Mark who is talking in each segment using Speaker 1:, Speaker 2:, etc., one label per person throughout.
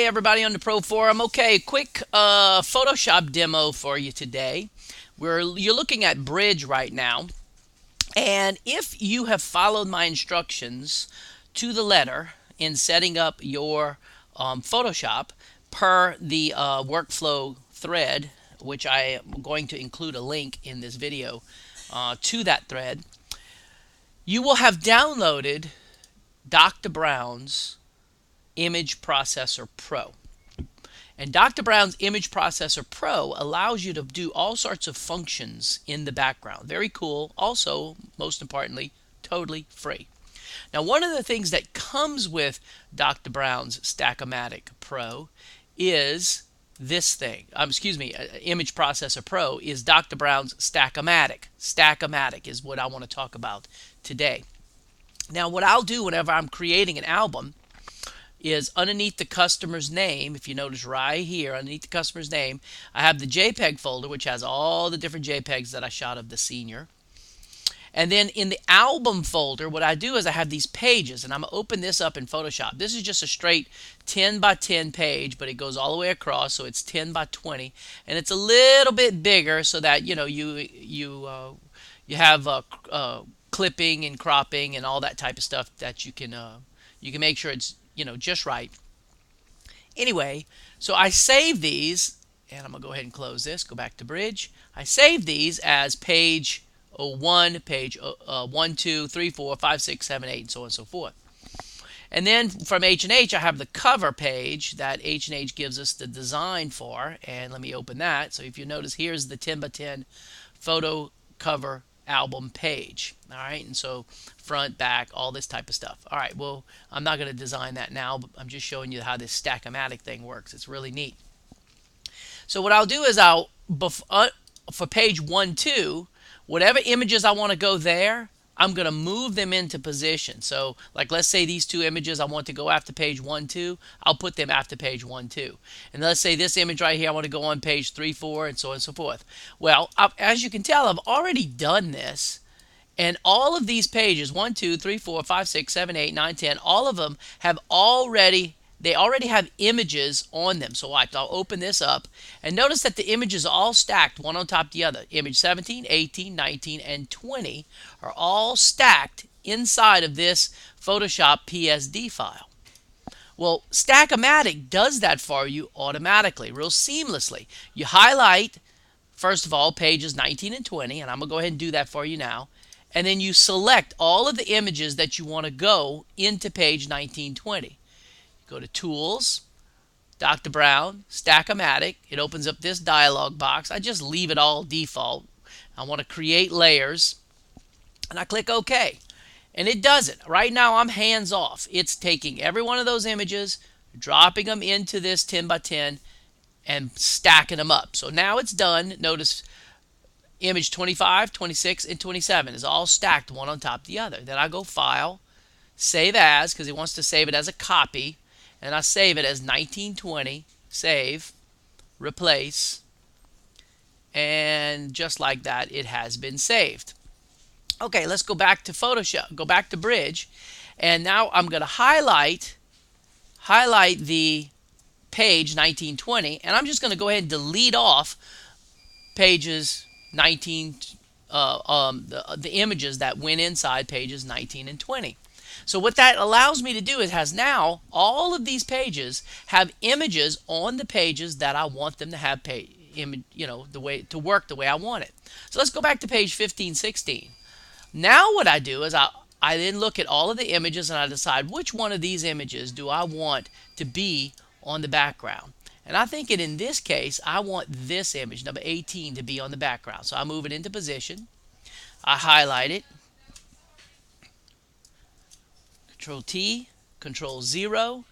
Speaker 1: Hey everybody on the Pro Forum. Okay, quick Photoshop demo for you today. You're looking at Bridge right now, and if you have followed my instructions to the letter in setting up your Photoshop per the workflow thread, which I am going to include a link in this video to that thread, you will have downloaded Dr. Brown's Image Processor Pro. And Dr. Brown's Image Processor Pro allows you to do all sorts of functions in the background. Very cool. Also, most importantly, totally free. Now, one of the things that comes with Dr. Brown's Stackomatic Pro is this thing. Image Processor Pro is Dr. Brown's Stackomatic. Stackomatic is what I want to talk about today. Now, what I'll do whenever I'm creating an album is underneath the customer's name, if you notice right here, underneath the customer's name, I have the JPEG folder, which has all the different JPEGs that I shot of the senior. And then in the album folder, what I do is I have these pages, and I'm going to open this up in Photoshop. This is just a straight 10 by 10 page, but it goes all the way across, so it's 10 by 20. And it's a little bit bigger so that, you have clipping and cropping and all that type of stuff that you can make sure it's just right. Anyway, so I save these, and I'm going to go ahead and close this, go back to Bridge. I save these as page 01, page 1, 2, 3, 4, 5, 6, 7, 8, and so on and so forth. And then from H&H, I have the cover page that H&H gives us the design for, and let me open that. So if you notice, here's the 10 by 10 photo cover album page. All right, and so front, back, all this type of stuff. All right, well, I'm not going to design that now, but I'm just showing you how this Stackomatic thing works. It's really neat. So what I'll do is for page 1, 2, whatever images I want to go there, I'm going to move them into position. So like, let's say these two images I want to go after page 1, 2, I'll put them after page 1, 2. And let's say this image right here I want to go on page 3, 4, and so on and so forth. Well, as you can tell, I've already done this. And all of these pages, 1, 2, 3, 4, 5, 6, 7, 8, 9, 10, all of them they already have images on them. So I'll open this up, and notice that the images are all stacked one on top of the other. Image 17, 18, 19, and 20 are all stacked inside of this Photoshop PSD file. Well, Stackomatic does that for you automatically, real seamlessly. You highlight, first of all, pages 19 and 20, and I'm going to go ahead and do that for you now. And then you select all of the images that you want to go into page 1920. Go to Tools, Dr. Brown, Stackomatic. It opens up this dialog box. I just leave it all default. I want to create layers, and I click OK. And it does it. Right now I'm hands off. It's taking every one of those images, dropping them into this 10 by 10, and stacking them up. So now it's done. Notice image 25, 26, and 27 is all stacked one on top of the other. Then I go File, Save As, because it wants to save it as a copy, and I save it as 1920, Save, Replace, and just like that, it has been saved. Okay, let's go back to Photoshop, go back to Bridge, and now I'm going to highlight the page 1920, and I'm just going to go ahead and delete off pages 19, the images that went inside pages 19 and 20. So what that allows me to do is has now all of these pages have images on the pages that I want them to have the way to work the way I want it. So let's go back to page 15, 16. Now what I do is I then look at all of the images and I decide which one of these images do I want to be on the background. And I think in this case, I want this image, number 18, to be on the background. So I move it into position. I highlight it. Control T, Control 0.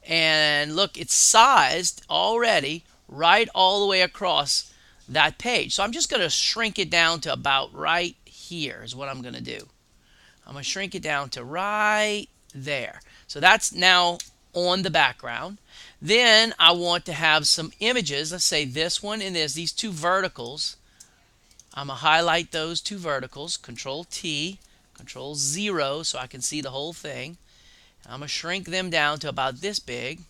Speaker 1: And look, it's sized already right all the way across that page. So I'm just going to shrink it down to about right here is what I'm going to do. I'm going to shrink it down to right there. So that's now on the background. Then I want to have some images. Let's say this one and these two verticals. I'm going to highlight those two verticals. Control T, Control 0 so I can see the whole thing. I'm going to shrink them down to about this big.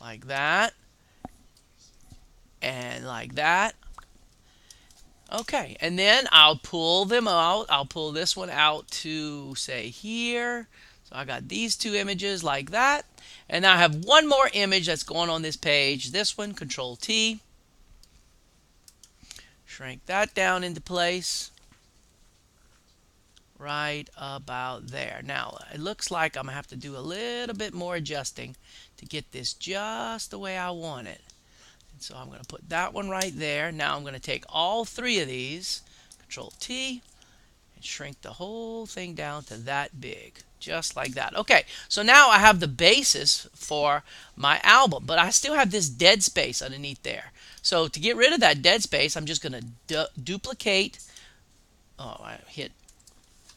Speaker 1: like that, and like that. Okay, and then I'll pull them out. I'll pull this one out to say here. So I got these two images like that. And now I have one more image that's going on this page. This one, Control T. Shrink that down into place. Right about there. Now, it looks like I'm going to have to do a little bit more adjusting to get this just the way I want it. So I'm going to put that one right there. Now I'm going to take all three of these, Control T, and shrink the whole thing down to that big, just like that. Okay, so now I have the basis for my album, but I still have this dead space underneath there. So to get rid of that dead space, I'm just going to duplicate. Oh, I hit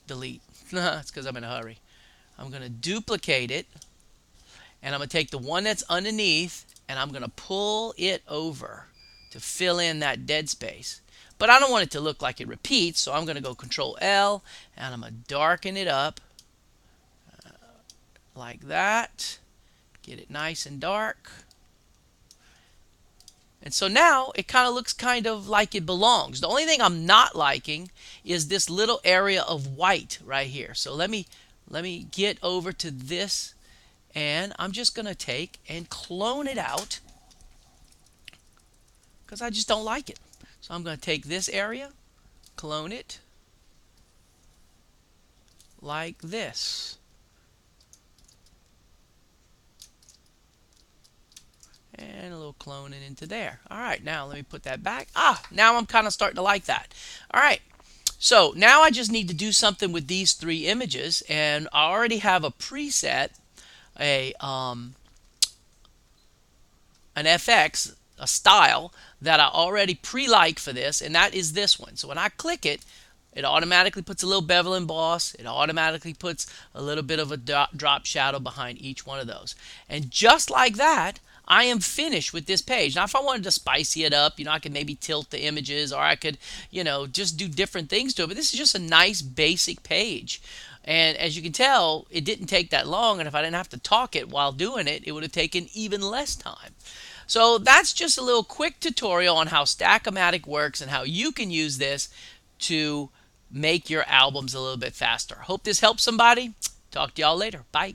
Speaker 1: delete. It's because I'm in a hurry. I'm going to duplicate it, and I'm going to take the one that's underneath, and I'm going to pull it over to fill in that dead space. But I don't want it to look like it repeats, so I'm going to go Control L, and I'm going to darken it up like that. Get it nice and dark. And so now it kind of looks kind of like it belongs. The only thing I'm not liking is this little area of white right here. So let me get over to this, and I'm just going to take and clone it out because I just don't like it. So I'm going to take this area, clone it like this. And a little cloning into there. All right, now let me put that back. Now I'm kind of starting to like that. All right, so now I just need to do something with these three images, and I already have a preset, an FX, a style that I already pre-like for this, and that is this one. So when I click it, it automatically puts a little bevel emboss. It automatically puts a little bit of a drop shadow behind each one of those. And just like that, I am finished with this page. Now, if I wanted to spicy it up, I could maybe tilt the images, or I could, just do different things to it. But this is just a nice basic page. And as you can tell, it didn't take that long. And if I didn't have to talk it while doing it, it would have taken even less time. So that's just a little quick tutorial on how Stackomatic works and how you can use this to make your albums a little bit faster. Hope this helps somebody. Talk to y'all later. Bye.